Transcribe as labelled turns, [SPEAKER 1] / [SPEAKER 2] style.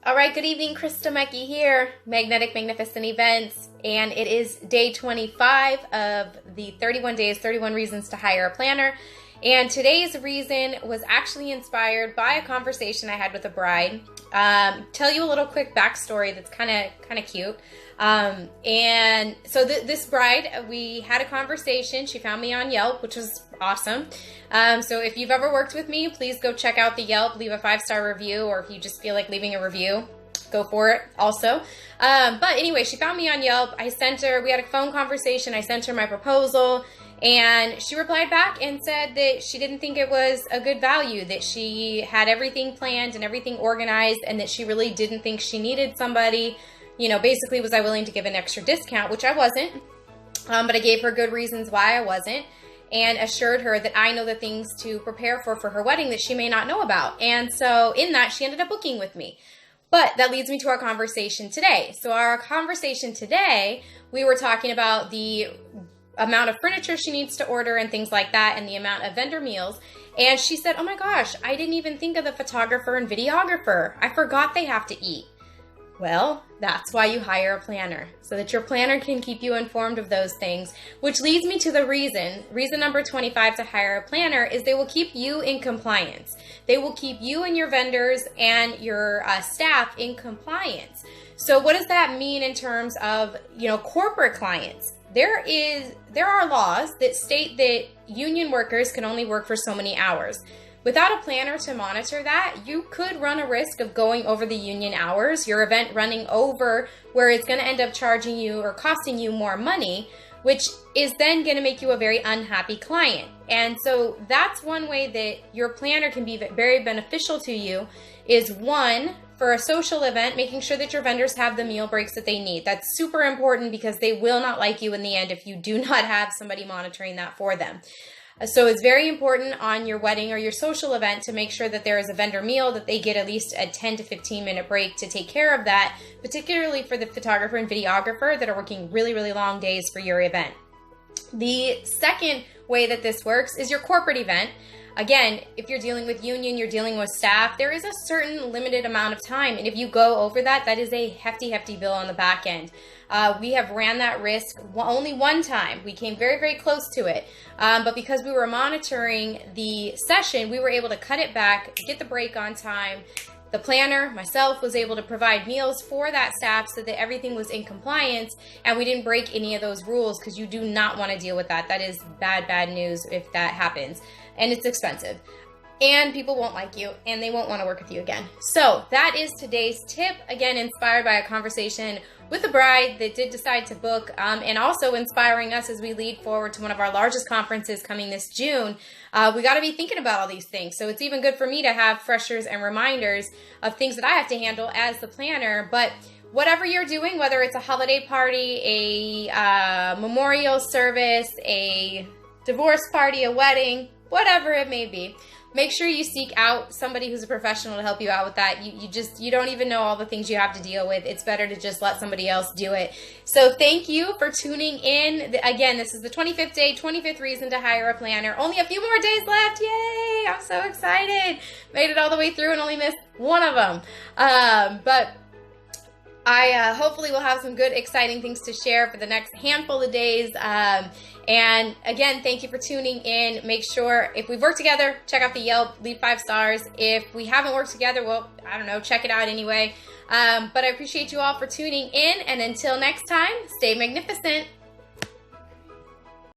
[SPEAKER 1] All right, good evening, Krista Mecki here, Magnetic Magnificent Events, and it is day 25 of the 31 days, 31 reasons to hire a planner. And today's reason was actually inspired by a conversation I had with a bride. Tell you a little quick backstory that's kind of cute. And so this bride, we had a conversation. She found me on Yelp, which was awesome. So if you've ever worked with me, please go check out the Yelp, leave a 5-star review, or if you just feel like leaving a review, go for it also. But anyway, she found me on Yelp. I sent her, we had a phone conversation. I sent her my proposal, and she replied back and said that she didn't think it was a good value, that she had everything planned and everything organized, and that she really didn't think she needed somebody. You know, basically, was I willing to give an extra discount, which I wasn't, but I gave her good reasons why I wasn't, and assured her that I know the things to prepare for her wedding that she may not know about. And so in that, she ended up booking with me. But that leads me to our conversation today. So our conversation today, we were talking about the amount of furniture she needs to order and things like that, and the amount of vendor meals. And she said, oh my gosh, I didn't even think of the photographer and videographer. I forgot they have to eat. Well, that's why you hire a planner, so that your planner can keep you informed of those things, which leads me to the reason number 25 to hire a planner is they will keep you in compliance. They will keep you and your vendors and your staff in compliance. So what does that mean in terms of, corporate clients? There are laws that state that union workers can only work for so many hours. Without a planner to monitor that, you could run a risk of going over the union hours, your event running over where it's going to end up charging you or costing you more money, which is then going to make you a very unhappy client. And so that's one way that your planner can be very beneficial to you is, one, for a social event, making sure that your vendors have the meal breaks that they need. That's super important because they will not like you in the end if you do not have somebody monitoring that for them. So it's very important on your wedding or your social event to make sure that there is a vendor meal, that they get at least a 10 to 15 minute break to take care of that, particularly for the photographer and videographer that are working really, really long days for your event. The second way that this works is your corporate event. Again, if you're dealing with union, you're dealing with staff, there is a certain limited amount of time. And if you go over that, that is a hefty, hefty bill on the back end. We have ran that risk only one time. We came very, very close to it. But because we were monitoring the session, we were able to cut it back, get the break on time. The planner, myself, was able to provide meals for that staff so that everything was in compliance, and we didn't break any of those rules, because you do not want to deal with that. That is bad, bad news if that happens. And it's expensive. And people won't like you, and they won't want to work with you again. So that is today's tip. Again, inspired by a conversation with a bride that did decide to book, and also inspiring us as we lead forward to one of our largest conferences coming this June. We got to be thinking about all these things. So it's even good for me to have freshers and reminders of things that I have to handle as the planner. But whatever you're doing, whether it's a holiday party, a memorial service, a divorce party, a wedding, whatever it may be, make sure you seek out somebody who's a professional to help you out with that. You don't even know all the things you have to deal with. It's better to just let somebody else do it. So thank you for tuning in. Again, this is the 25th day, 25th reason to hire a planner. Only a few more days left. Yay! I'm so excited. Made it all the way through and only missed one of them. But I hopefully will have some good, exciting things to share for the next handful of days. And again, thank you for tuning in. Make sure, if we've worked together, check out the Yelp, leave 5 stars. If we haven't worked together, well, I don't know, check it out anyway. But I appreciate you all for tuning in. And until next time, stay magnificent.